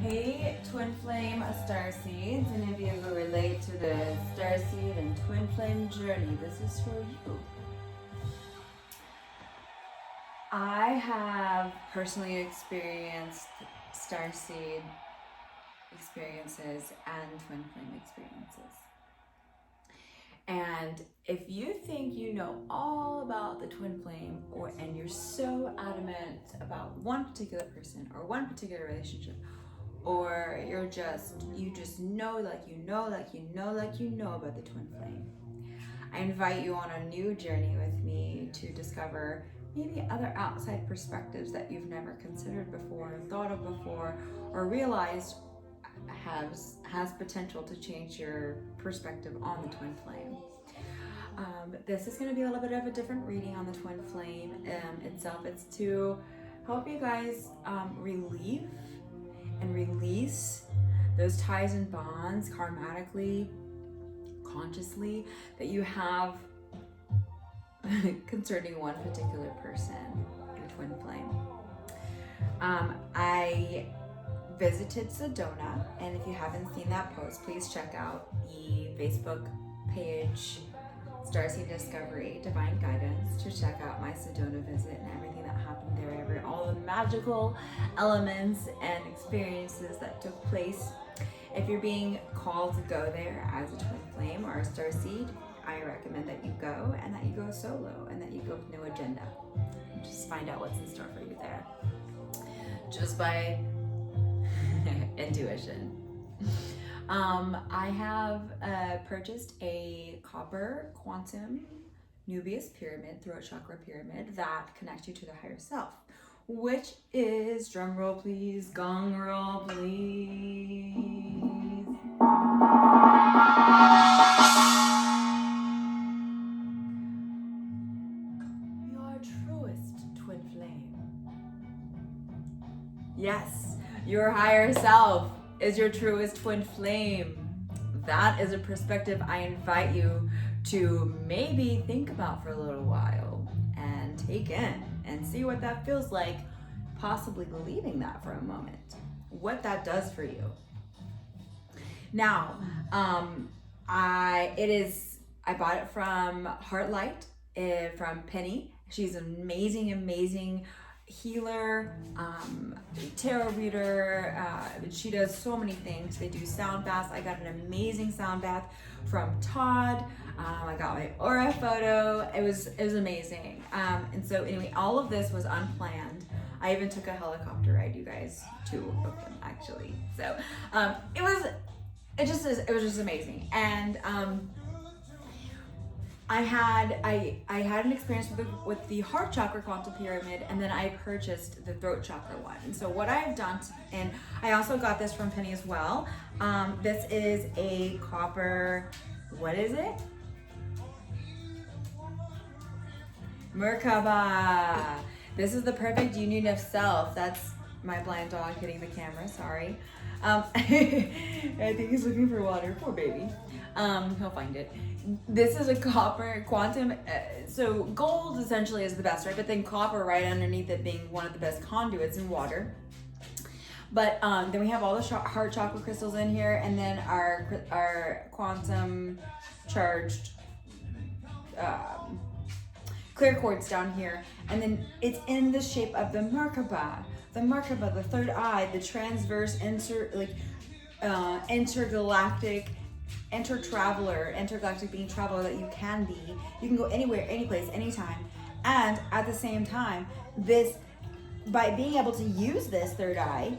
Hey, twin flame starseeds, and if you relate to the starseed and twin flame journey, this is for you. I have personally experienced starseed experiences and twin flame experiences. And if you think you know all about the twin flame, and you're so adamant about one particular person or one particular relationship, or you just know about the twin flame, I invite you on a new journey with me to discover maybe other outside perspectives that you've never considered before, thought of before, or realized has potential to change your perspective on the twin flame. This is going to be a little bit of a different reading on the twin flame itself. It's to help you guys relieve and release those ties and bonds karmatically, consciously, that you have concerning one particular person, your twin flame. I visited Sedona, and if you haven't seen that post, please check out the Facebook page Starseed Discovery Divine Guidance to check out my Sedona visit and everything that happened there, all the magical elements and experiences that took place. If you're being called to go there as a twin flame or a starseed, I recommend that you go, and that you go solo, and that you go with no agenda. Just find out what's in store for you there, just by intuition. I have purchased a copper quantum Nubius pyramid, throat chakra pyramid, that connects you to the higher self, which is, drum roll please, gong roll please, your truest twin flame. Yes, your higher self is your truest twin flame. That is a perspective I invite you to maybe think about for a little while and take in and see what that feels like, possibly believing that for a moment, what that does for you. Now, I bought it from Heartlight, from Penny. She's an amazing healer, tarot reader. She does so many things. They do sound baths. I got an amazing sound bath from Todd. I got my aura photo. It was amazing. And so anyway, all of this was unplanned. I even took a helicopter ride, you guys, 2 of them actually. So it was just amazing. And I had an experience with the heart chakra quantum pyramid, and then I purchased the throat chakra one. And so what I've done, and I also got this from Penny as well. This is a copper, what is it? Merkaba. This is the perfect union of self. That's my blind dog hitting the camera, sorry. I think he's looking for water, poor baby. He'll find it. This is a copper quantum, so gold essentially is the best, right? But then copper right underneath it being one of the best conduits in water. But then we have all the heart chakra crystals in here, and then our quantum charged clear quartz down here, and then it's in the shape of the Merkaba, the third eye, the transverse intergalactic being traveler that you can be. You can go anywhere, any place, anytime. And at the same time, by being able to use this third eye,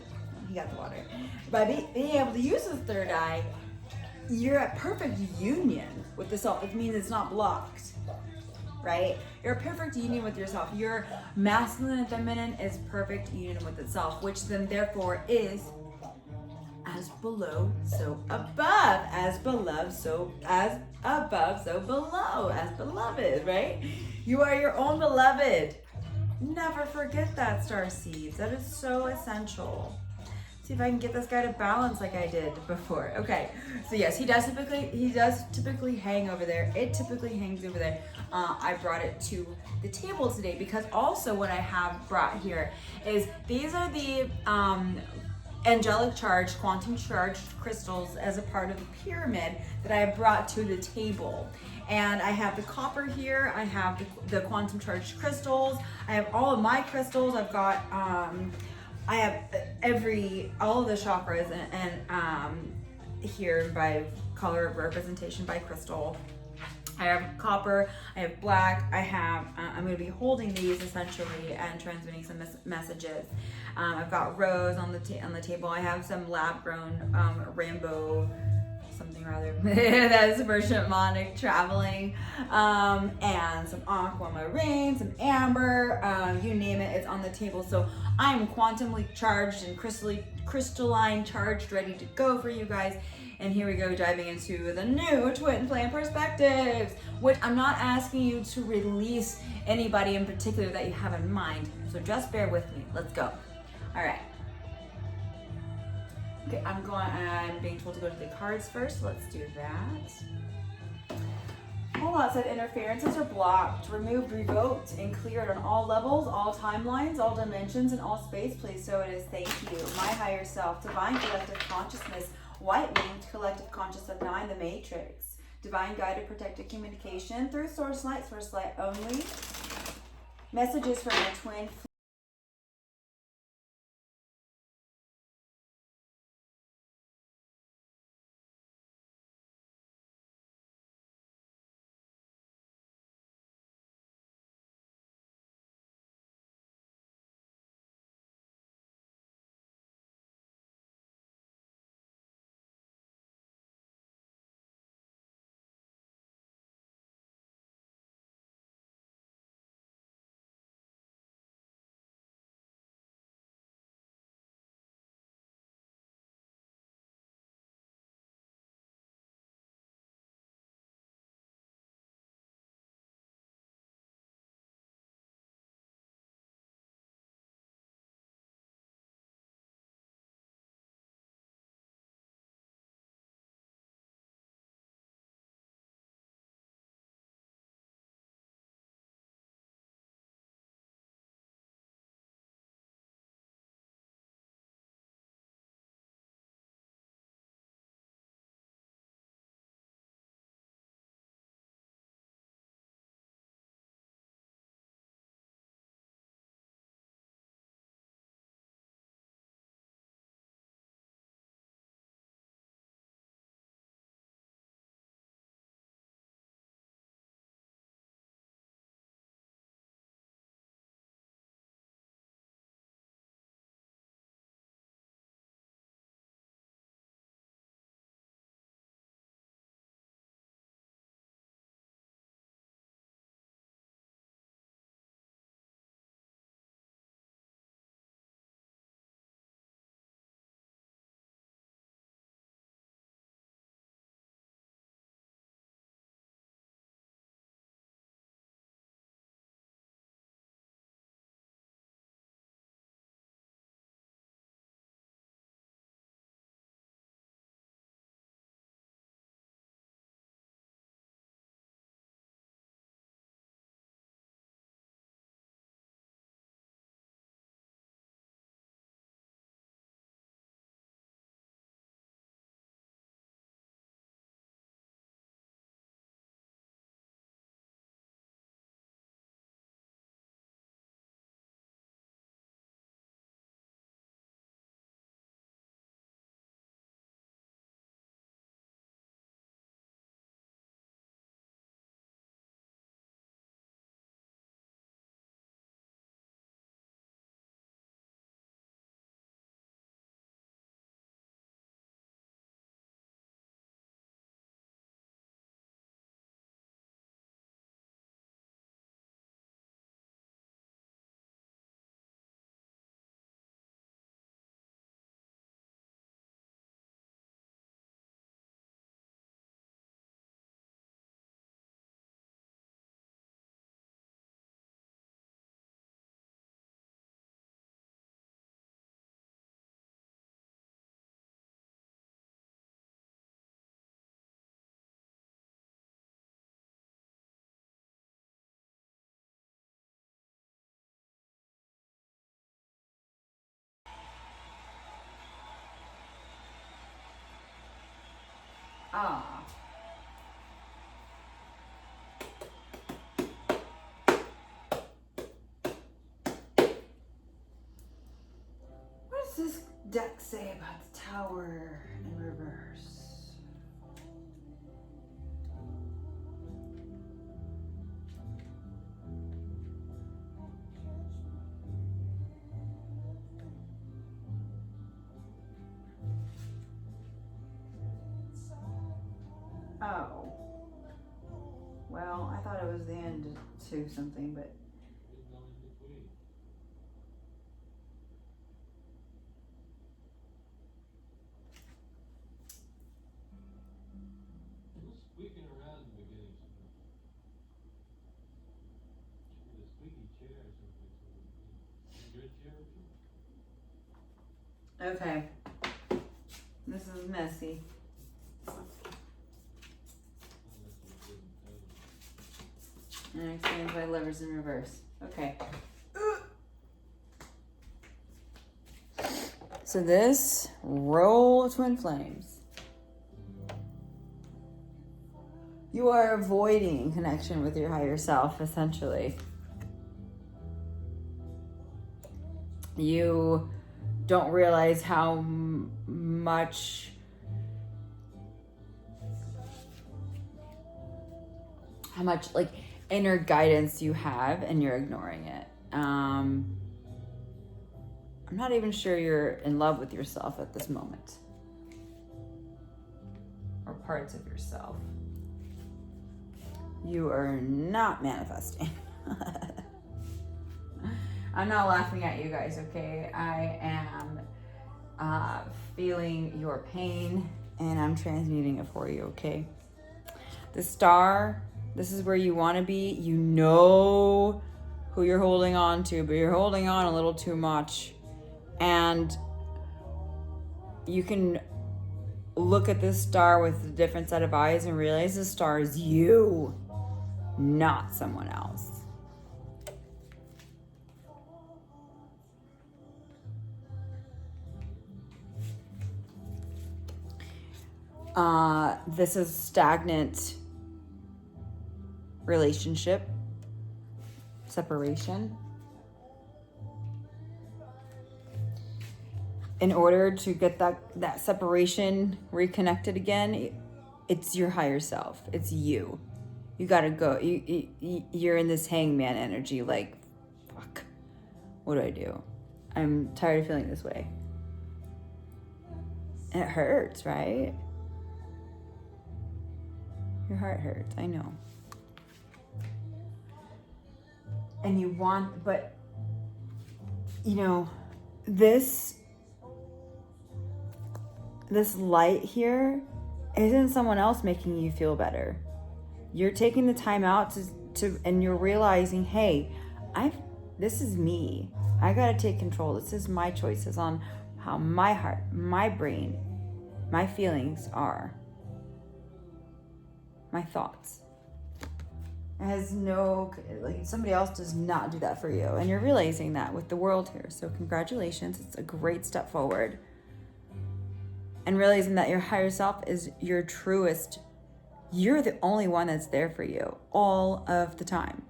he got the water. By being able to use this third eye, you're at perfect union with the self. It means it's not blocked, right? You're a perfect union with yourself. Your masculine and feminine is perfect union with itself, which then therefore is as below, so above, as beloved, so as above, so below, as beloved, right? You are your own beloved. Never forget that, starseeds. That is so essential. See if I can get this guy to balance like I did before. Okay, so yes, he does typically hang over there. It typically hangs over there. I brought it to the table today because also what I have brought here is these are the angelic charged, quantum charged crystals as a part of the pyramid that I brought to the table. And I have the copper here, I have the quantum charged crystals, I have all of my crystals, I've got, I have all of the chakras and here by color representation by crystal. I have copper, I have black, I have, I'm going to be holding these essentially and transmitting some messages. I've got rose on the table. I have some lab grown rainbow something or other that's for shamanic traveling, and some aquamarine, some amber, you name it, it's on the table. So I'm quantumly charged and crystalline charged, ready to go for you guys. And here we go, diving into the new twin flame perspectives, which I'm not asking you to release anybody in particular that you have in mind. So just bear with me. Let's go. All right. Okay, I'm being told to go to the cards first. Let's do that. Whole lot said interferences are blocked, removed, revoked, and cleared on all levels, all timelines, all dimensions, and all space. Please, so it is. Thank you. My higher self, divine collective consciousness, white-winged collective consciousness of 9, the matrix, divine guided protected communication through source light only. Messages from my twin Ah. What does this deck say about the Tower in reverse? Oh. Well, I thought it was the end to something, but... Okay. This is messy. And it explains why Lover's in reverse. Okay. So this roll of twin flames. You are avoiding connection with your higher self, essentially. You don't realize how much like inner guidance you have, and you're ignoring it. I'm not even sure you're in love with yourself at this moment, or parts of yourself. You are not manifesting. I'm not laughing at you guys, okay? I am feeling your pain, and I'm transmuting it for you, okay? The star, this is where you want to be. You know who you're holding on to, but you're holding on a little too much. And you can look at this star with a different set of eyes and realize the star is you, not someone else. This is stagnant relationship, separation. In order to get that separation reconnected again, it's your higher self. It's you. You gotta go. You're in this hangman energy, like, fuck, what do I do? I'm tired of feeling this way. And it hurts, right? Your heart hurts, I know. And you want, but, you know, this light here isn't someone else making you feel better. You're taking the time out to and you're realizing, hey, this is me. I gotta take control. This is my choices on how my heart, my brain, my feelings are. My thoughts. It has no, like, somebody else does not do that for you. And you're realizing that with the world here. So congratulations. It's a great step forward. And realizing that your higher self is your truest. You're the only one that's there for you all of the time.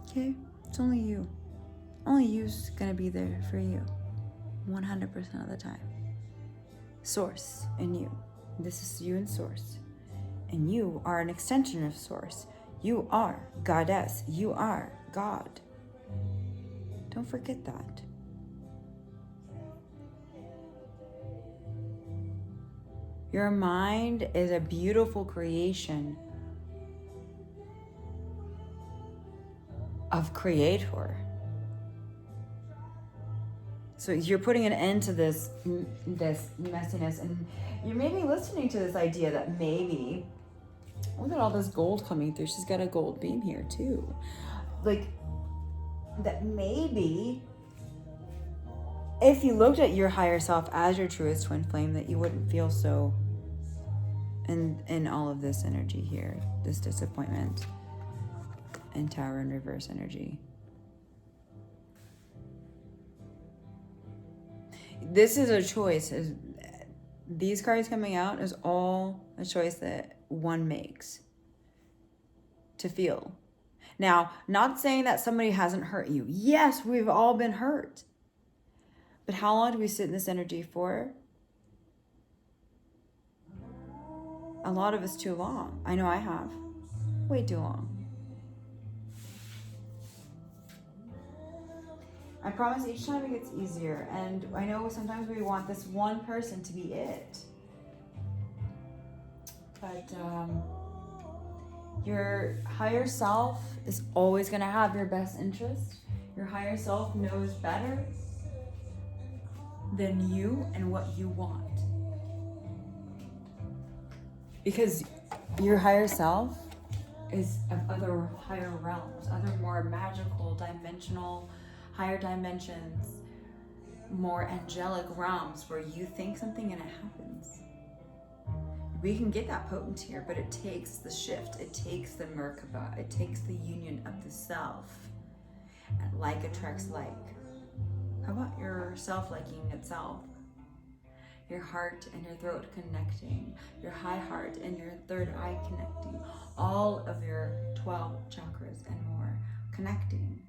Okay? It's only you. Only you's gonna be there for you 100% of the time. Source in you. This is you and Source. And you are an extension of Source. You are Goddess. You are God. Don't forget that. Your mind is a beautiful creation of Creator. So you're putting an end to this messiness, and you're maybe listening to this idea that maybe, look at all this gold coming through. She's got a gold beam here too. Like, that maybe if you looked at your higher self as your truest twin flame, that you wouldn't feel so in all of this energy here, this disappointment and Tower in reverse energy. This is a choice these cards coming out is all a choice that one makes to feel. Now, not saying that somebody hasn't hurt you. Yes, we've all been hurt. But how long do we sit in this energy for? A lot of us too long. I know I have. Way too long. I promise each time it gets easier. And I know sometimes we want this one person to be it. But your higher self is always going to have your best interest. Your higher self knows better than you and what you want. Because your higher self is of other higher realms, other more magical, dimensional, higher dimensions, more angelic realms where you think something and it happens. We can get that potent here, but it takes the shift. It takes the Merkaba. It takes the union of the self. And like attracts like. How about your self-liking itself? Your heart and your throat connecting. Your high heart and your third eye connecting. All of your 12 chakras and more connecting.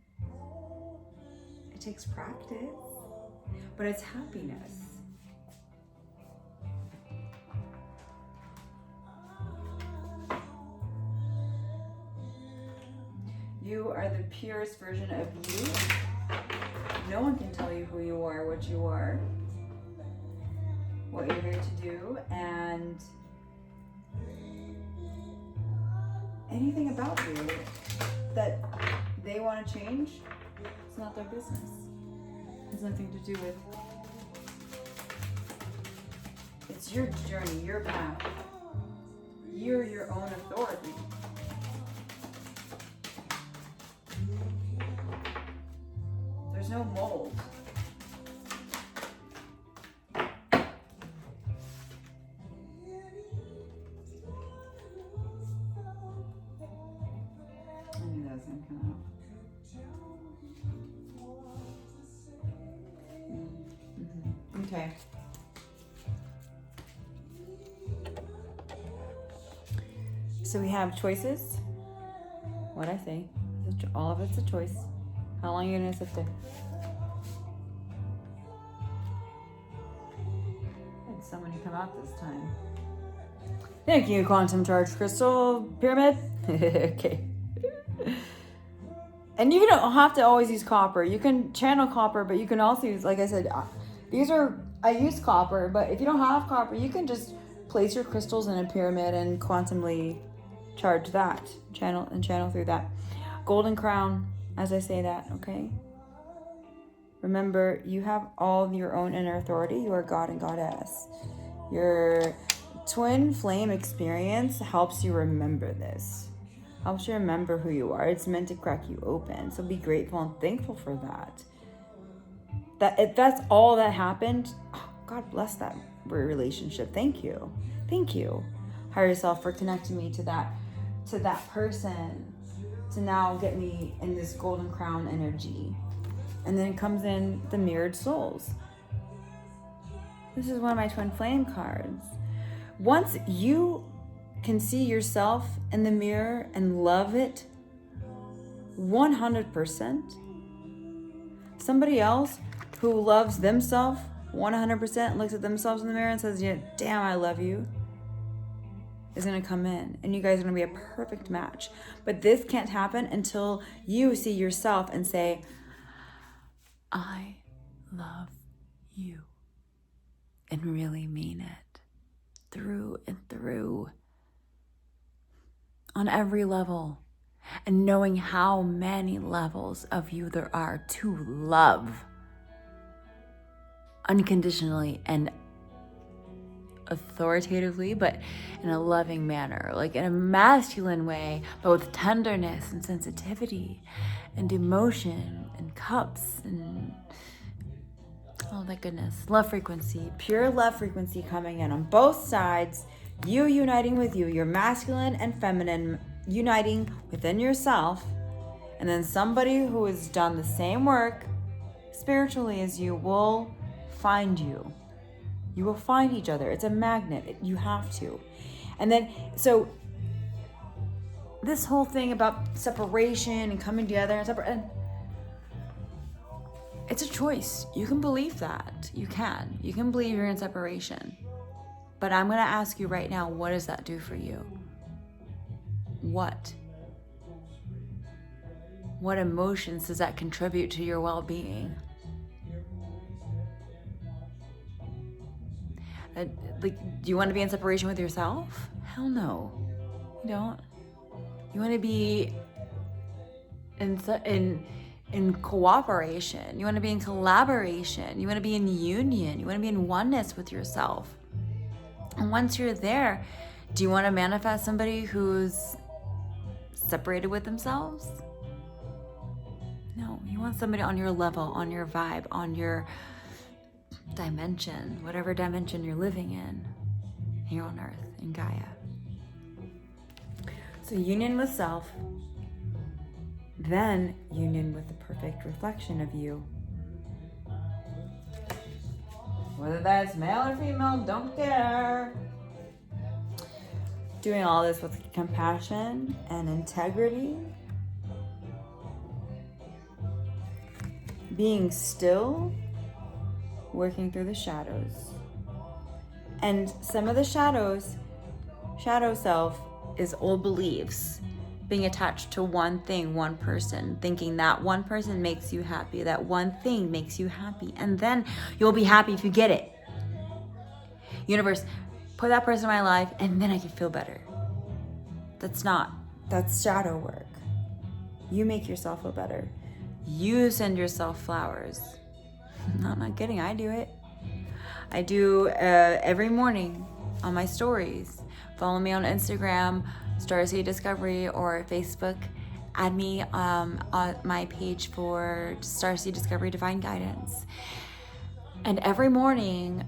It takes practice, but it's happiness. You are the purest version of you. No one can tell you who you are, what you are, what you're here to do, and anything about you that they want to change, it's not their business. It has nothing to do with. It's your journey, your path. You're your own authority. There's no mold. I knew that was going to come out. Okay. So we have choices. What'd I say? All of it's a choice. How long are you going to sit there? Had somebody come out this time. Thank you, Quantum Charge Crystal Pyramid. Okay. And you don't have to always use copper. You can channel copper, but you can also use, like I said, I use copper, but if you don't have copper, you can just place your crystals in a pyramid and quantumly charge that. Channel through that. Golden crown. As I say that, okay? Remember, you have all of your own inner authority. You are God and Goddess. Your twin flame experience helps you remember this. Helps you remember who you are. It's meant to crack you open. So be grateful and thankful for that. If that's all that happened, oh, God bless that relationship. Thank you. Thank you. Higher self for connecting me to that person. To now get me in this golden crown energy. And then it comes in the mirrored souls. This is one of my twin flame cards. Once you can see yourself in the mirror and love it 100%, somebody else who loves themselves 100% looks at themselves in the mirror and says, yeah, damn, I love you, is going to come in, and you guys are going to be a perfect match. But this can't happen until you see yourself and say, I love you, and really mean it through and through on every level, and knowing how many levels of you there are to love unconditionally and authoritatively, but in a loving manner, like in a masculine way, but with tenderness and sensitivity and emotion and cups and all that goodness. Love frequency, pure love frequency coming in on both sides, you uniting with you, your masculine and feminine uniting within yourself, and then somebody who has done the same work spiritually as you will find you. You will find each other. It's a magnet. You have to. And then, so this whole thing about separation and coming together and separate, it's a choice. You can believe that. You can. You can believe you're in separation. But I'm going to ask you right now, what does that do for you? What? What emotions does that contribute to your well-being? Do you want to be in separation with yourself? Hell no. You don't. You want to be in cooperation. You want to be in collaboration. You want to be in union. You want to be in oneness with yourself. And once you're there, do you want to manifest somebody who's separated with themselves? No, you want somebody on your level, on your vibe, on your dimension, whatever dimension you're living in here on Earth, in Gaia. So union with self, then union with the perfect reflection of you. Whether that's male or female, don't care. Doing all this with compassion and integrity. Being still, working through the shadows. And some of the shadow self is old beliefs, being attached to one thing, one person, thinking that one person makes you happy, that one thing makes you happy, and then you'll be happy if you get it. Universe, put that person in my life, and then I can feel better. That's shadow work. You make yourself feel better. You send yourself flowers. No, I'm not kidding, I do it. I do every morning on my stories. Follow me on Instagram, Starseed Discovery, or Facebook. Add me on my page for Starseed Discovery Divine Guidance. And every morning,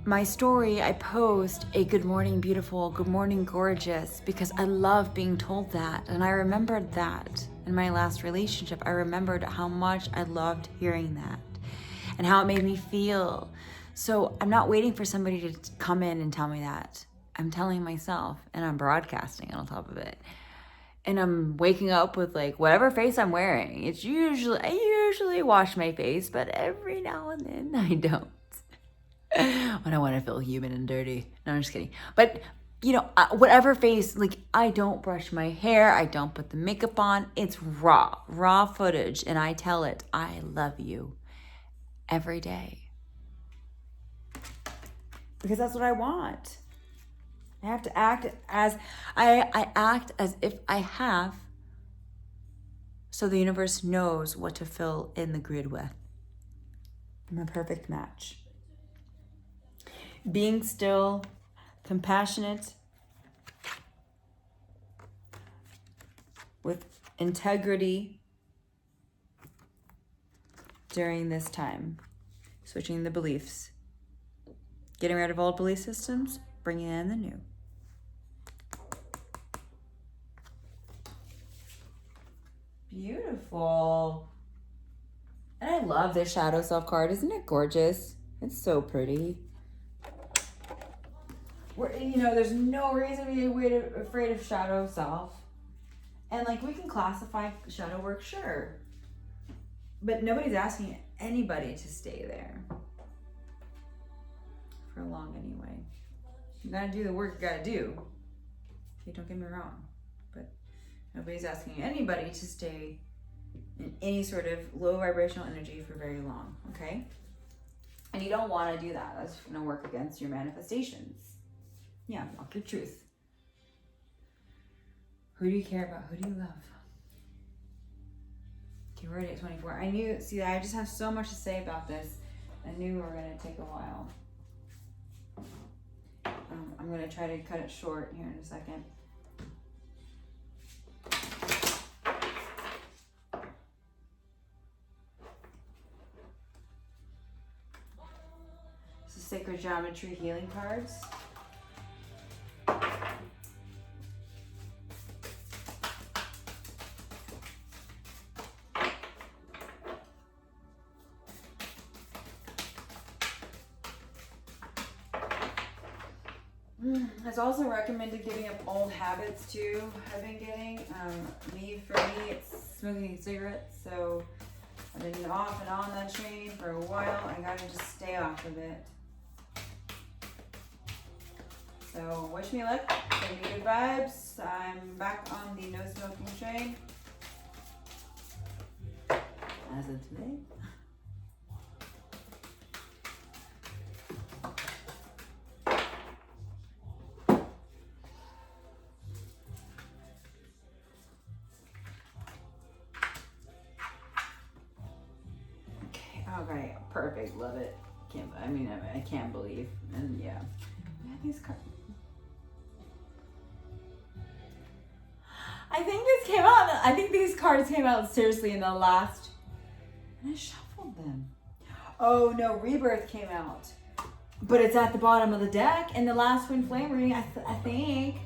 my story, I post a good morning beautiful, good morning gorgeous, because I love being told that. And I remembered that in my last relationship. I remembered how much I loved hearing that and how it made me feel. So I'm not waiting for somebody to come in and tell me that. I'm telling myself, and I'm broadcasting on top of it. And I'm waking up with like whatever face I'm wearing. I usually wash my face, but every now and then I don't. When I want to feel human and dirty. No, I'm just kidding. But whatever face, like I don't brush my hair. I don't put the makeup on. It's raw footage. And I tell it, I love you every day. Because that's what I want. I have to act as, I act as if I have, so the universe knows what to fill in the grid with. I'm a perfect match. Being still, compassionate, with integrity during this time. Switching the beliefs. Getting rid of old belief systems, bringing in the new. Beautiful. And I love this shadow self card. Isn't it gorgeous? It's so pretty. There's no reason to be afraid of shadow self. And we can classify shadow work, sure. But nobody's asking anybody to stay there for long anyway. You gotta do the work you gotta do. Okay, don't get me wrong. But nobody's asking anybody to stay in any sort of low vibrational energy for very long, okay? And you don't want to do that. That's gonna work against your manifestations. Yeah, walk your truth. Who do you care about? Who do you love? Okay, we're already at 24. I just have so much to say about this. I knew we were gonna take a while. I'm gonna try to cut it short here in a second. This is Sacred Geometry Healing Cards. It's also recommended giving up old habits too. I've been getting for me, it's smoking cigarettes. So I've been off and on that train for a while. I gotta just stay off of it. So wish me luck. Send me good vibes. I'm back on the no smoking train as of today. Okay, perfect, love it. I can't believe, and yeah, these cards. I think these cards came out seriously in the last, and I shuffled them. Oh no, Rebirth came out, but it's at the bottom of the deck in the last Twin Flame reading. I think,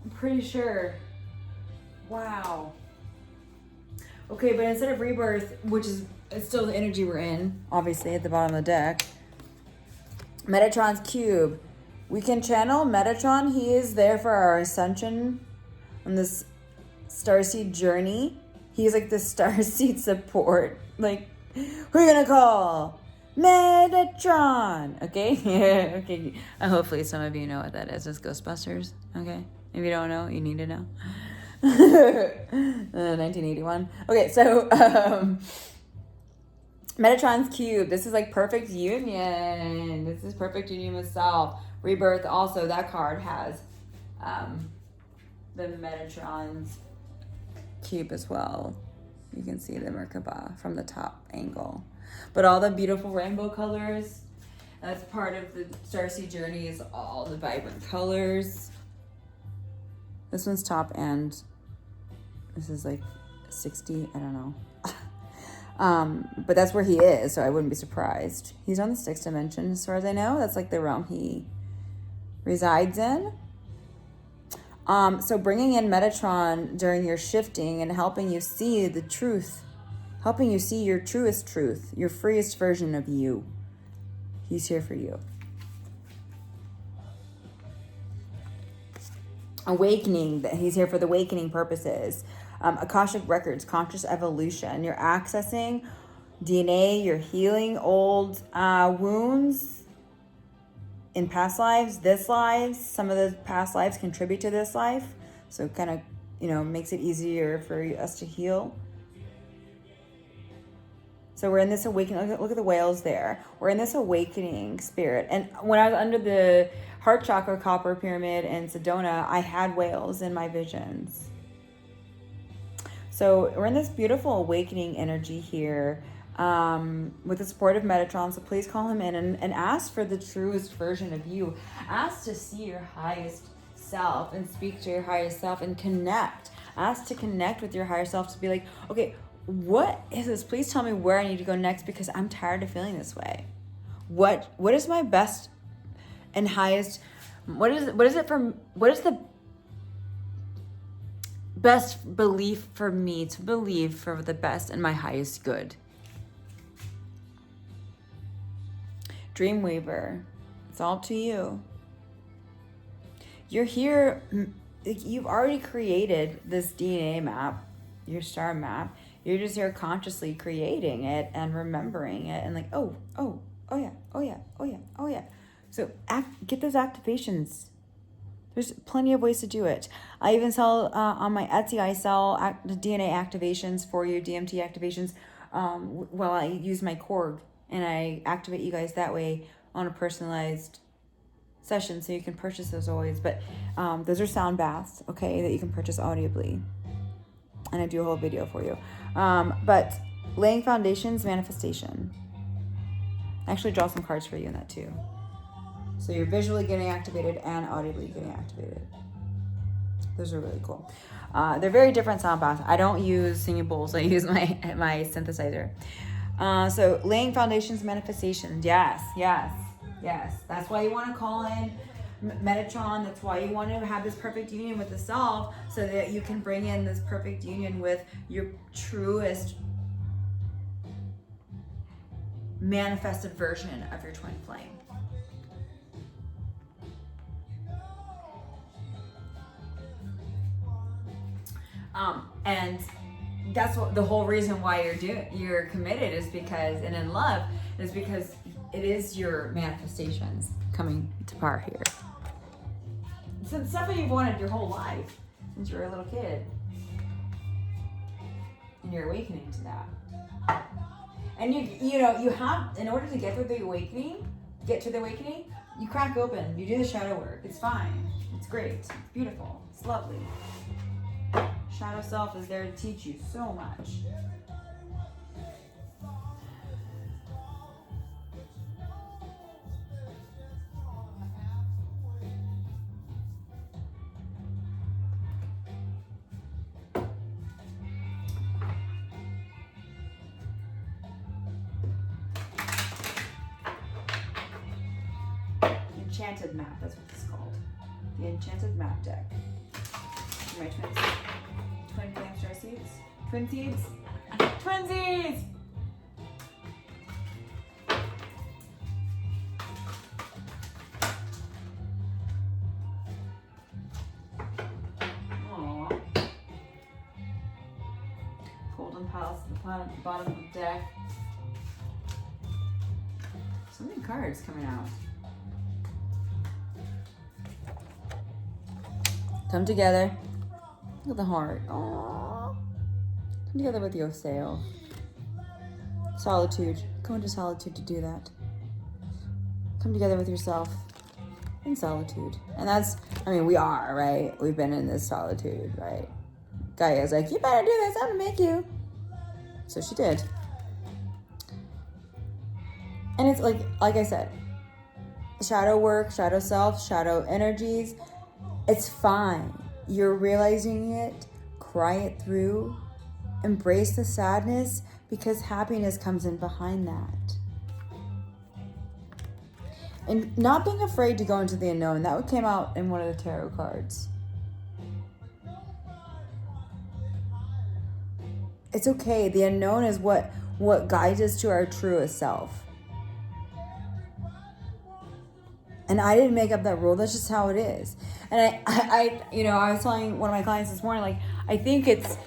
I'm pretty sure. Wow. Okay, but instead of Rebirth, which is it's still the energy we're in, obviously at the bottom of the deck, Metatron's Cube. We can channel Metatron. He is there for our ascension on this Starseed journey. He's like the Starseed support. Like, who are you gonna call? Metatron. Okay? Okay. Hopefully some of you know what that is. It's Ghostbusters. Okay? If you don't know, you need to know. 1981. Okay, so Metatron's Cube. This is like perfect union. This is perfect union with self. Rebirth also, that card has the Metatron's Cube as well. You can see the Merkaba from the top angle. But all the beautiful rainbow colors, that's part of the Starseed journey, is all the vibrant colors. This one's top end. This is like 60, I don't know. But that's where he is, so I wouldn't be surprised. He's on the 6th dimension, as far as I know. That's like the realm he resides in. So bringing in Metatron during your shifting and helping you see the truth, helping you see your truest truth, your freest version of you. He's here for you. Awakening, that he's here for the awakening purposes. Akashic records, conscious evolution. You're accessing DNA, you're healing old wounds in past lives, this lives. Some of the past lives contribute to this life. So it kind of, makes it easier for us to heal. So we're in this awakening. Look at the whales there. We're in this awakening spirit. And when I was under the heart chakra copper pyramid in Sedona, I had whales in my visions. So we're in this beautiful awakening energy here with the support of Metatron. So please call him in and ask for the truest version of you. Ask to see your highest self and speak to your highest self and connect. Ask to connect with your higher self, to be like, okay, what is this? Please tell me where I need to go next, because I'm tired of feeling this way. What is my best and highest? What is the best belief for me to believe for the best and my highest good? Dreamweaver, it's all up to you. You're here. You've already created this DNA map, your star map. You're just here consciously creating it and remembering it, and like, oh yeah. So get those activations. There's plenty of ways to do it. I even sell on my Etsy. I sell the DNA activations for you, DMT activations. While I use my Korg, and I activate you guys that way on a personalized session, so you can purchase those always. But those are sound baths, okay, that you can purchase audibly, and I do a whole video for you. But laying foundations, manifestation. I actually draw some cards for you in that too. So you're visually getting activated and audibly getting activated. Those are really cool. They're very different sound baths. I don't use singing bowls. I use my synthesizer. So laying foundations, manifestations. Yes. That's why you want to call in Metatron. That's why you want to have this perfect union with the self, so that you can bring in this perfect union with your truest manifested version of your twin flame. And that's what the whole reason why you're committed is because, and in love is because it is your manifestations coming to power here. So it's stuff that you've wanted your whole life since you were a little kid. And you're awakening to that. And you know, you have, in order to get to the awakening, you crack open, you do the shadow work. It's fine. It's great. It's beautiful. It's lovely. Shadow self is there to teach you so much. Enchanted map, that's what it's called. The Enchanted Map deck. My twin flame star seeds. Twin seeds. Twinsies! Aww. Golden Palace at the bottom of the deck. So many cards coming out. Come together. Look at the heart. Aww. Come together with yourself. Solitude. Go into solitude to do that. Come together with yourself in solitude. And that's, I mean, we are, right? We've been in this solitude, right? Gaia's like, you better do this. I'm gonna make you. So she did. And it's like I said, shadow work, shadow self, shadow energies. It's fine. You're realizing it. Cry it through. Embrace the sadness because happiness comes in behind that. And not being afraid to go into the unknown. That came out in one of the tarot cards. It's okay. The unknown is what guides us to our truest self. And I didn't make up that rule. That's just how it is. And I was telling one of my clients this morning, like, I think it's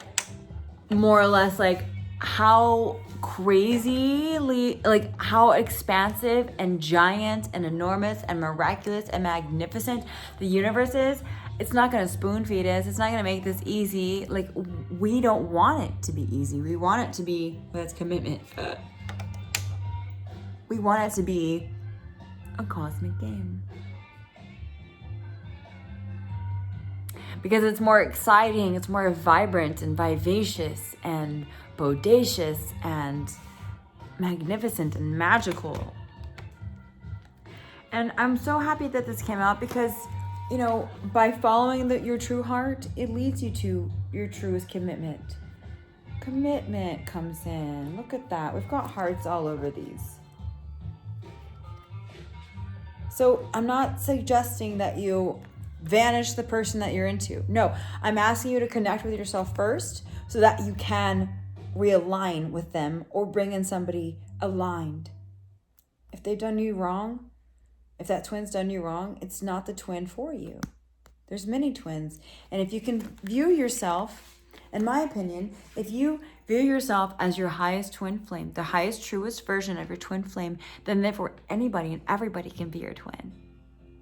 more or less like how crazily, like how expansive and giant and enormous and miraculous and magnificent the universe is. It's not going to spoon feed us. It's not going to make this easy. Like, we don't want it to be easy. We want it to be, well, that's commitment. We want it to be a cosmic game. Because it's more exciting, it's more vibrant and vivacious and bodacious and magnificent and magical. And I'm so happy that this came out because, you know, by following your true heart, it leads you to your truest commitment. Commitment comes in. Look at that. We've got hearts all over these. So I'm not suggesting that you vanish the person that you're into. No, I'm asking you to connect with yourself first so that you can realign with them or bring in somebody aligned. If they've done you wrong, if that twin's done you wrong, it's not the twin for you. There's many twins. And if you can view yourself, in my opinion, if you view yourself as your highest twin flame, the highest, truest version of your twin flame, then therefore anybody and everybody can be your twin.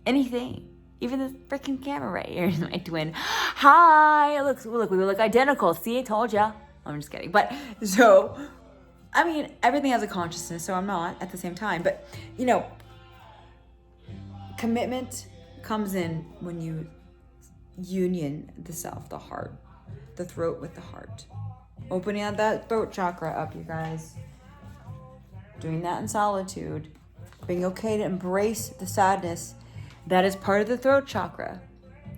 Anything. Even this freaking camera right here is my twin. Hi! Look, we look identical. See, I told ya. I'm just kidding. But, so, I mean, everything has a consciousness, so I'm not at the same time. But, you know, commitment comes in when you union the self, the heart, the throat with the heart. Opening out that throat chakra up, you guys. Doing that in solitude. Being okay to embrace the sadness that is part of the throat chakra.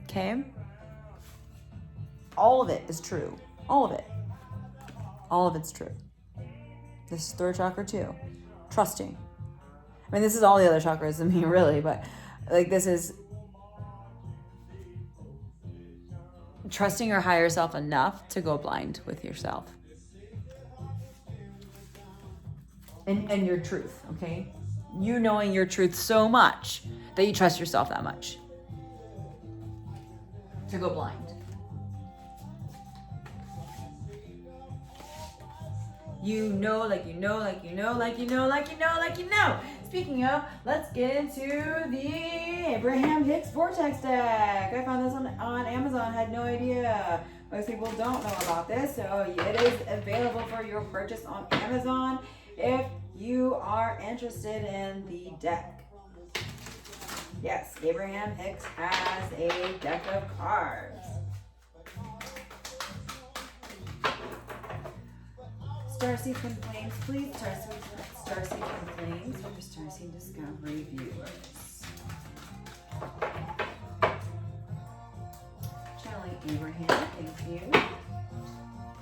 Okay? All of it is true. All of it. All of it's true. This is throat chakra too. Trusting. I mean, this is all the other chakras, I mean, really, but like this is trusting your higher self enough to go blind with yourself. And your truth, okay? You knowing your truth so much that you trust yourself that much to go blind. you know, like you know, like you know, like you know, like you know, like you know. Speaking of, let's get into the Abraham Hicks Vortex deck. I found this on Amazon. Had no idea. Most people don't know about this, so it is available for your purchase on Amazon if you are interested in the deck. Yes, Abraham Hicks has a deck of cards. Starseed Twin Flames, please. Starseed Twin Flames for Starseed Discovery viewers. Channeling Abraham, thank you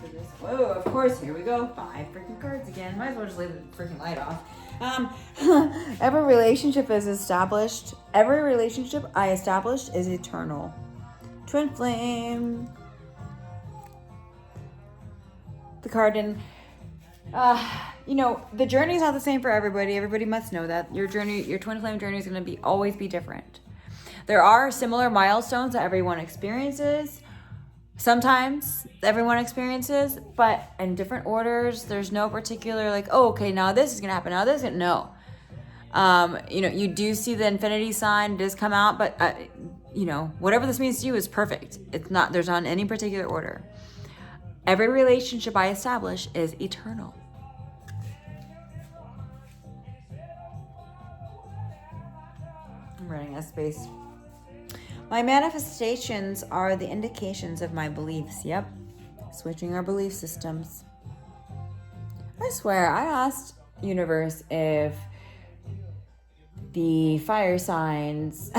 for this. Whoa, of course, here we go. 5 freaking cards again. Might as well just leave the freaking light off. Every relationship I established is eternal. Twin Flame. The card in, the journey is not the same for everybody. Everybody must know that. Your twin flame journey is going to always be different. There are similar milestones that everyone experiences. Sometimes everyone experiences, but in different orders. There's no particular okay, now this is going to happen. Now this is going to, no. You do see the infinity sign does come out, but, whatever this means to you is perfect. There's not any particular order. Every relationship I establish is eternal. I'm running out of space. My manifestations are the indications of my beliefs. Yep. Switching our belief systems. I swear, I asked universe if the fire signs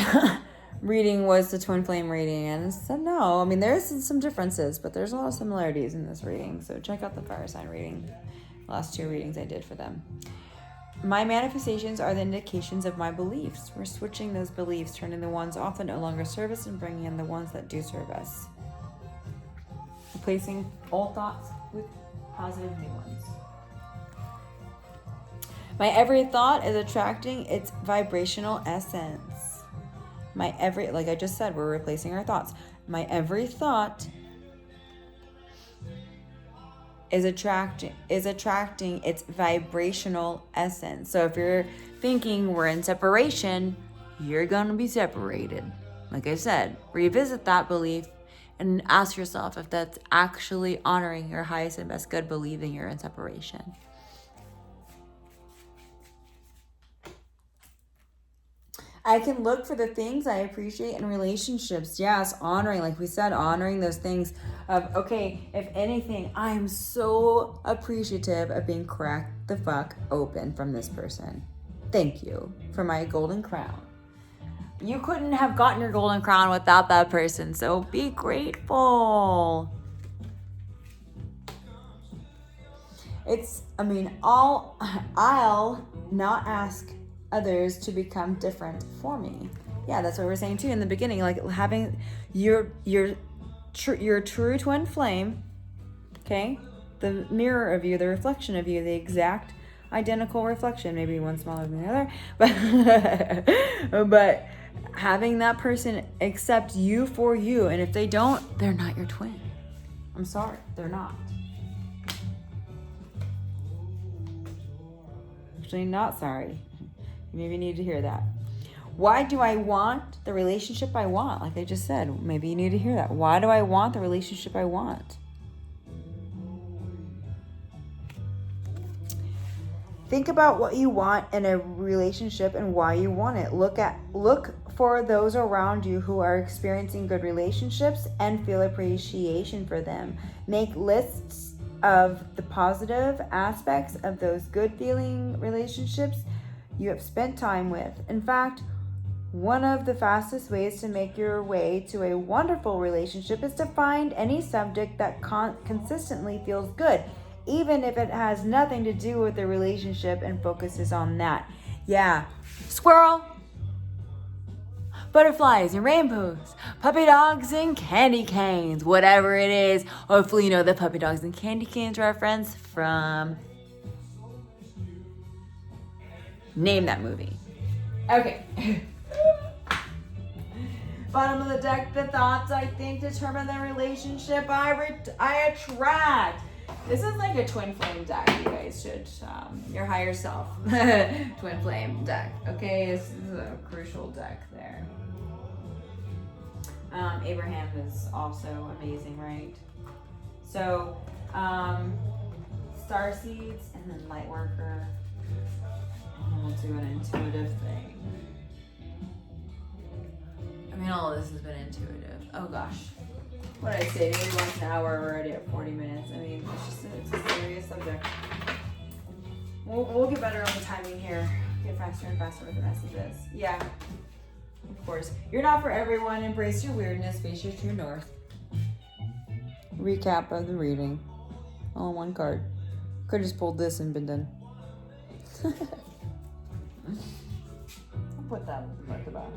reading was the twin flame reading, and it said no. I mean, there's some differences, but there's a lot of similarities in this reading. So check out the fire sign reading. The last 2 readings I did for them. My manifestations are the indications of my beliefs. We're switching those beliefs, turning the ones off that no longer serve us and bringing in the ones that do serve us. Replacing old thoughts with positive new ones. My every thought is attracting its vibrational essence. Like I just said, we're replacing our thoughts. My every thought is attracting its vibrational essence. So if you're thinking we're in separation, you're going to be separated. Like I said, revisit that belief and ask yourself if that's actually honoring your highest and best good, believing you're in separation. I can look for the things I appreciate in relationships. Yes, honoring, like we said, honoring those things of, okay, if anything, I'm so appreciative of being cracked the fuck open from this person. Thank you for my golden crown. You couldn't have gotten your golden crown without that person, so be grateful. I'll not ask others to become different for me. Yeah, that's what we're saying too in the beginning, like having your true twin flame, okay, the mirror of you, the reflection of you, the exact identical reflection, maybe one smaller than the other, but having that person accept you for you, and if they don't, they're not your twin. I'm sorry, they're not. Actually, not sorry. Maybe you need to hear that. Why do I want the relationship I want? Like I just said, maybe you need to hear that. Why do I want the relationship I want? Think about what you want in a relationship and why you want it. Look for those around you who are experiencing good relationships and feel appreciation for them. Make lists of the positive aspects of those good feeling relationships you have spent time with. In fact, one of the fastest ways to make your way to a wonderful relationship is to find any subject that consistently feels good, even if it has nothing to do with the relationship, and focuses on that. Yeah, squirrel, butterflies and rainbows, puppy dogs and candy canes, whatever it is. Hopefully you know the puppy dogs and candy canes reference from Name That Movie. Okay. Bottom of the deck, the thoughts I think determine the relationship I attract. This is like a twin flame deck. You guys should, your higher self, twin flame deck. Okay, this is a crucial deck there. Abraham is also amazing, right? So, Starseeds and then Lightworker. And then we'll do an intuitive thing. I mean, all of this has been intuitive. Oh gosh. What did I say? Maybe once an hour, we're already at 40 minutes. I mean, it's a serious subject. We'll get better on the timing here. Get faster and faster with the messages. Yeah. Of course. You're not for everyone. Embrace your weirdness. Face your true north. Recap of the reading. All on one card. Could have just pulled this and been done. I'll put that at the bottom.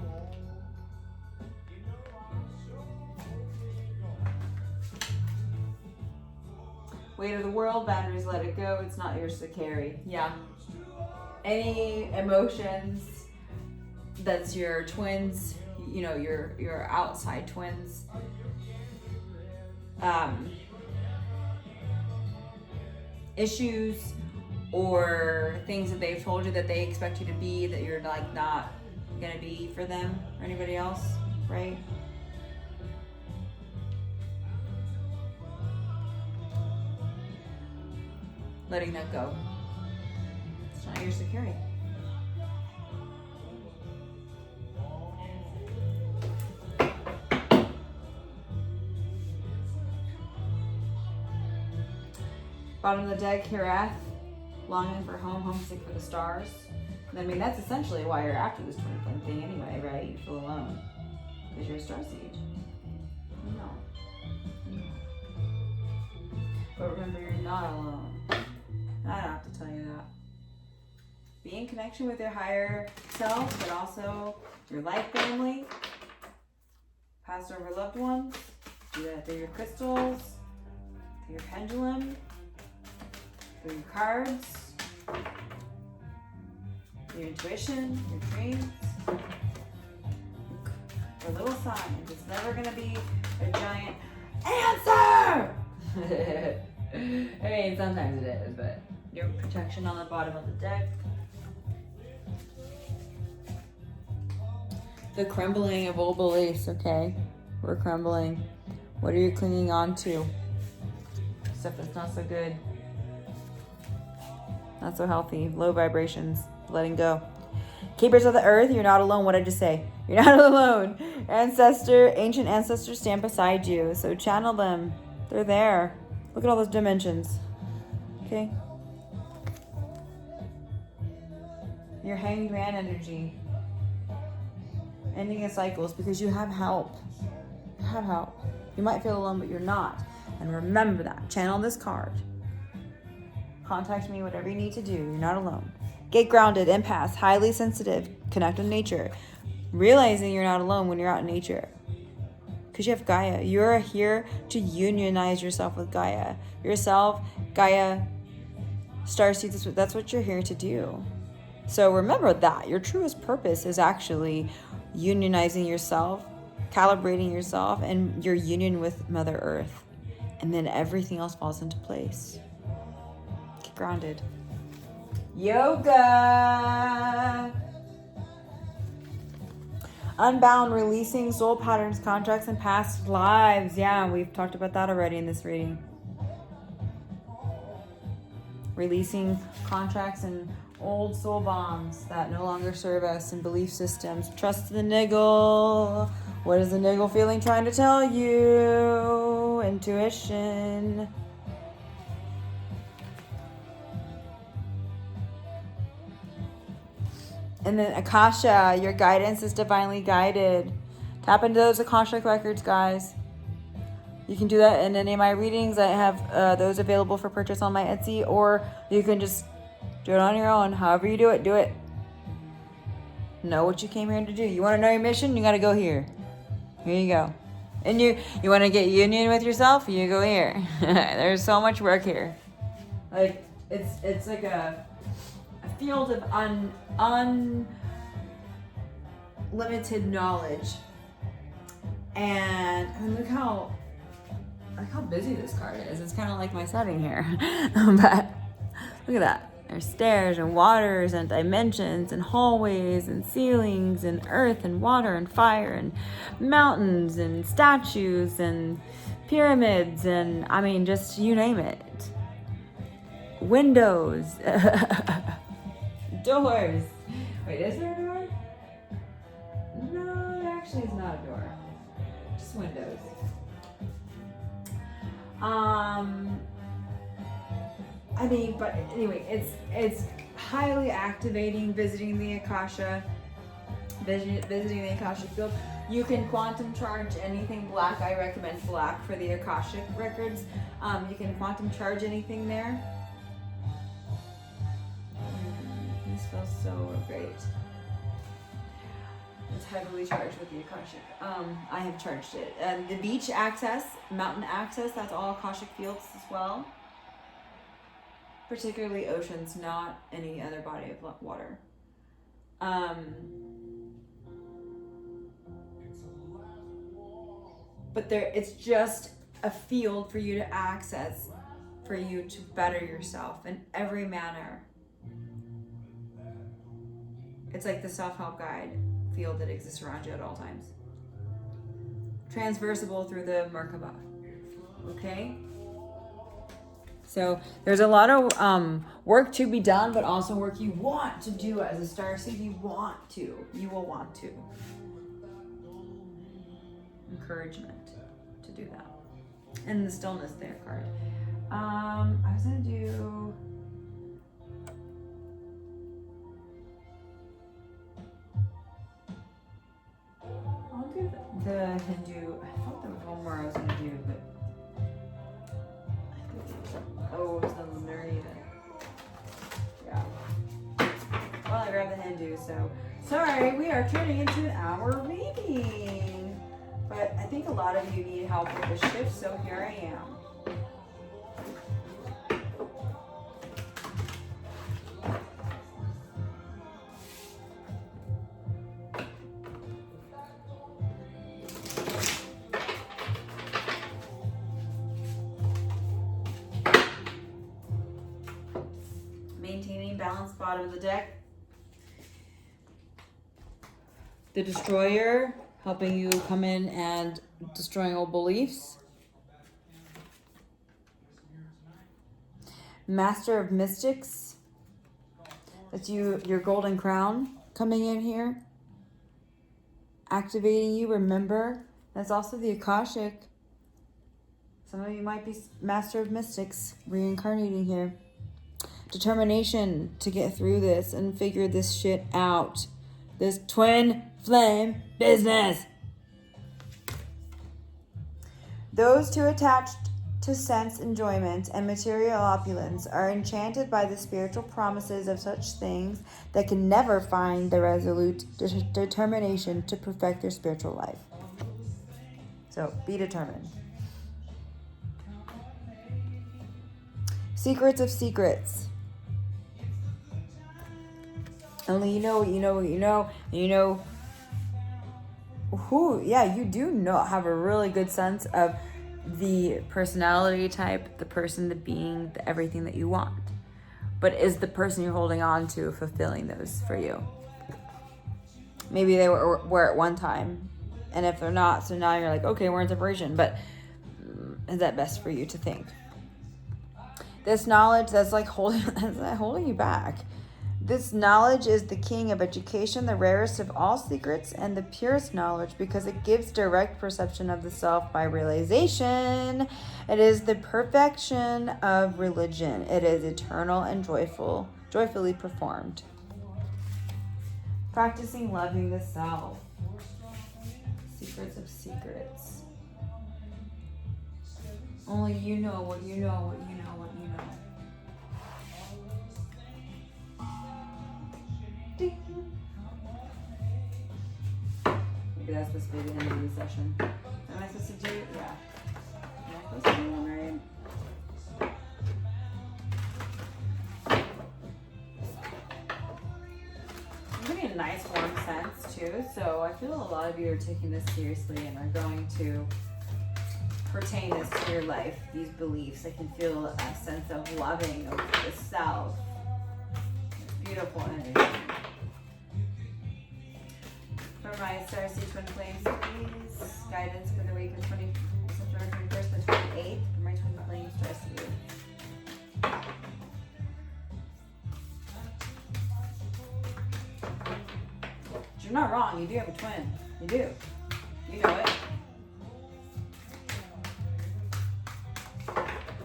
Weight of the world, boundaries, let it go. It's not yours to carry. Yeah. Any emotions that's your twins, you know, your outside twins. Issues or things that they've told you that they expect you to be that you're like not gonna be for them or anybody else, right? Letting that go. It's not yours to carry. Bottom of the deck, Hirath, longing for home, homesick for the stars. And I mean, that's essentially why you're after this twin flame thing anyway, right? You feel alone because you're a starseed. No. But remember, you're not alone. I don't have to tell you that. Be in connection with your higher self, but also your life family, past over loved ones. Do that through your crystals, through your pendulum, through your cards, your intuition, your dreams. For little signs, it's never gonna be a giant answer! I mean, sometimes it is, but your protection on the bottom of the deck. The crumbling of old beliefs, okay? We're crumbling. What are you clinging on to? Stuff that's not so good. Not so healthy. Low vibrations. Letting go. Keepers of the earth, you're not alone. What did I just say? You're not alone. Ancient ancestors stand beside you. So channel them. They're there. Look at all those dimensions. Okay? Your hanged man energy. Ending a cycle is because you have help. You have help. You might feel alone, but you're not. And remember that. Channel this card. Contact me, whatever you need to do. You're not alone. Get grounded, empath, highly sensitive, connect with nature. Realizing you're not alone when you're out in nature. Because you have Gaia. You're here to unionize yourself with Gaia. Yourself, Gaia, Starseed, that's what you're here to do. So remember that. Your truest purpose is actually unionizing yourself, calibrating yourself, and your union with Mother Earth. And then everything else falls into place. Get grounded. Yoga. Unbound, releasing soul patterns, contracts, and past lives. Yeah, we've talked about that already in this reading. Releasing contracts and old soul bonds that no longer serve us and belief systems. Trust the niggle. What is the niggle feeling trying to tell you? Intuition. And then Akasha, your guidance is divinely guided. Tap into those Akashic records, guys. You can do that in any of my readings. I have those available for purchase on my Etsy, or you can just do it on your own. However you do it, do it. Know what you came here to do. You want to know your mission? You got to go here. Here you go. And you want to get union with yourself? You go here. There's so much work here. Like it's like a field of unlimited knowledge. And look how Look how busy this card is. It's kind of like my setting here. But look at that. There's stairs and waters and dimensions and hallways and ceilings and earth and water and fire and mountains and statues and pyramids and, I mean, just you name it. Windows. Doors. Wait, is there a door? No, there actually is not a door. Just windows. I mean, but anyway, it's highly activating visiting the Akasha, visiting the Akashic field. You can quantum charge anything black. I recommend black for the Akashic records. You can quantum charge anything there. This feels so great. It's heavily charged with the Akashic. I have charged it. The beach access, mountain access, that's all Akashic fields as well. Particularly oceans, not any other body of water. But it's just a field for you to access, for you to better yourself in every manner. It's like the self-help guide field that exists around you at all times. Transversible through the Merkaba. Okay? So there's a lot of work to be done, but also work you want to do as a starseed. You will want to. Encouragement to do that. And the stillness there card. I was gonna do. I'll do the Hindu. I thought there was one more I was gonna do, but. Oh, it's the Lemurian. Yeah. Well, I grabbed the Hindu, so. Sorry, we are turning into an hour reading. But I think a lot of you need help with the shift, so here I am. Maintaining balance, bottom of the deck. The Destroyer, helping you come in and destroying old beliefs. Master of Mystics. That's you, your golden crown coming in here. Activating you, remember. That's also the Akashic. Some of you might be Master of Mystics reincarnating here. Determination to get through this and figure this shit out. This twin flame business. Those too attached to sense enjoyment and material opulence are enchanted by the spiritual promises of such things that can never find the resolute determination to perfect their spiritual life. So be determined. Secrets of secrets. Only you know what you know what you know, and you know who, yeah, you do know, have a really good sense of the personality type, the person, the being, the everything that you want. But is the person you're holding on to fulfilling those for you? Maybe they were at one time, and if they're not, so now you're like, okay, we're in separation, but is that best for you to think? This knowledge that's like holding you back. This knowledge is the king of education, the rarest of all secrets, and the purest knowledge because it gives direct perception of the self by realization. It is the perfection of religion. It is eternal and joyfully performed. Practicing loving the self. Secrets of secrets. Only you know what you know what you know what you know. Maybe that's supposed to be the end of the session. Am I supposed to do? Yeah. Am I supposed to do one right? I'm getting a nice warm sense too, so I feel a lot of you are taking this seriously and are going to pertain this to your life, these beliefs. I can feel a sense of loving of the self. Beautiful energy. For my Starseed Twin Flames, please, guidance for the week of September 21st to 28th for my Twin Flames Starseed. You're not wrong. You do have a twin. You do. You know it.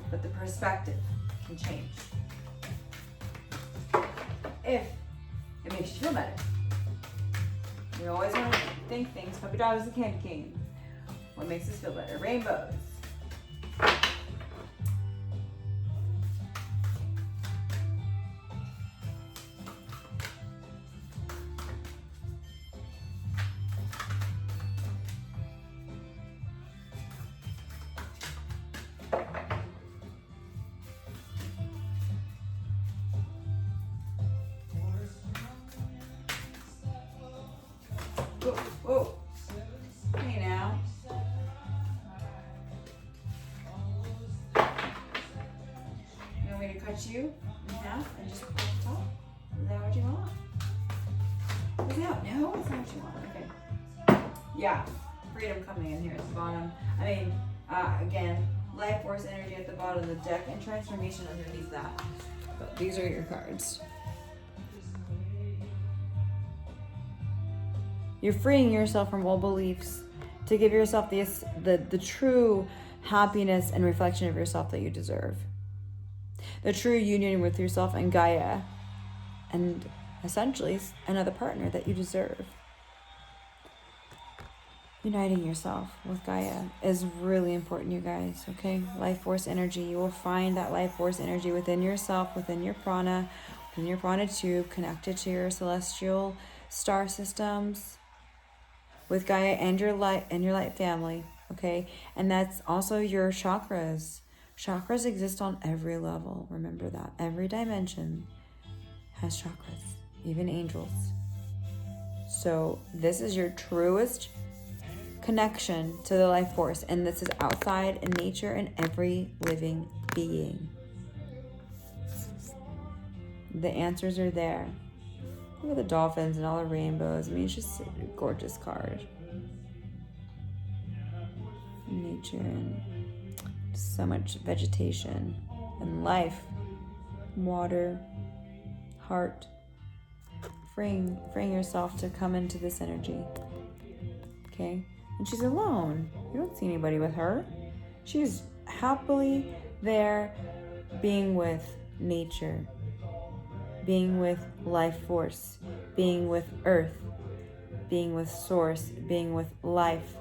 But the perspective can change. If it makes you feel better. We always want to think things. Puppy dogs and candy cane. What makes us feel better? Rainbows. Whoa. Hey now. You want me to cut you in half and just put the top? Is that what you want? Is that, no, it's not what you want. Okay. Yeah, freedom coming in here at the bottom. I mean, again, life force energy at the bottom of the deck and transformation underneath that. But these are your cards. You're freeing yourself from old beliefs to give yourself the true happiness and reflection of yourself that you deserve. The true union with yourself and Gaia, and essentially another partner that you deserve. Uniting yourself with Gaia is really important, you guys, okay? Life force energy. You will find that life force energy within yourself, within your prana tube, connected to your celestial star systems, with Gaia and your light family, okay? And that's also your chakras. Chakras exist on every level. Remember that. Every dimension has chakras, even angels. So this is your truest connection to the life force, and this is outside in nature and every living being. The answers are there. Look at the dolphins and all the rainbows. I mean, it's just a gorgeous card. Nature and so much vegetation and life, water, heart. Freeing yourself to come into this energy. Okay? And she's alone. You don't see anybody with her. She's happily there being with nature, being with life force, being with earth, being with source, being with life,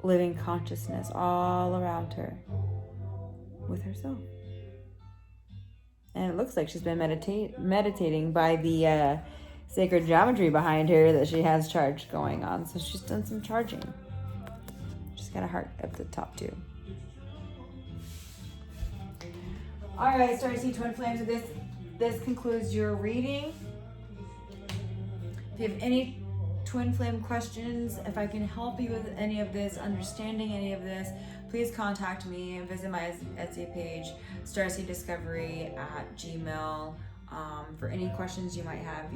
living consciousness all around her with herself. And it looks like she's been meditating by the sacred geometry behind her that she has charged going on. So she's done some charging. She's got a heart at the top too. All right, Starseed Twin Flames, this concludes your reading. If you have any twin flame questions, if I can help you with any of this, understanding any of this, please contact me and visit my Etsy page, starseeddiscovery@gmail.com, for any questions you might have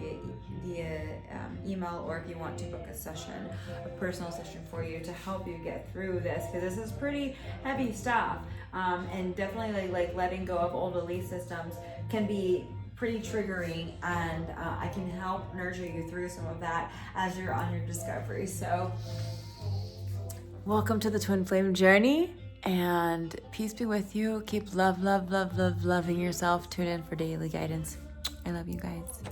via email, or if you want to book a personal session for you to help you get through this, because this is pretty heavy stuff, and definitely like letting go of old belief systems can be pretty triggering, and I can help nurture you through some of that as you're on your discovery. So welcome to the Twin Flame journey, and peace be with you. Keep loving yourself. Tune in for daily guidance. I love you guys.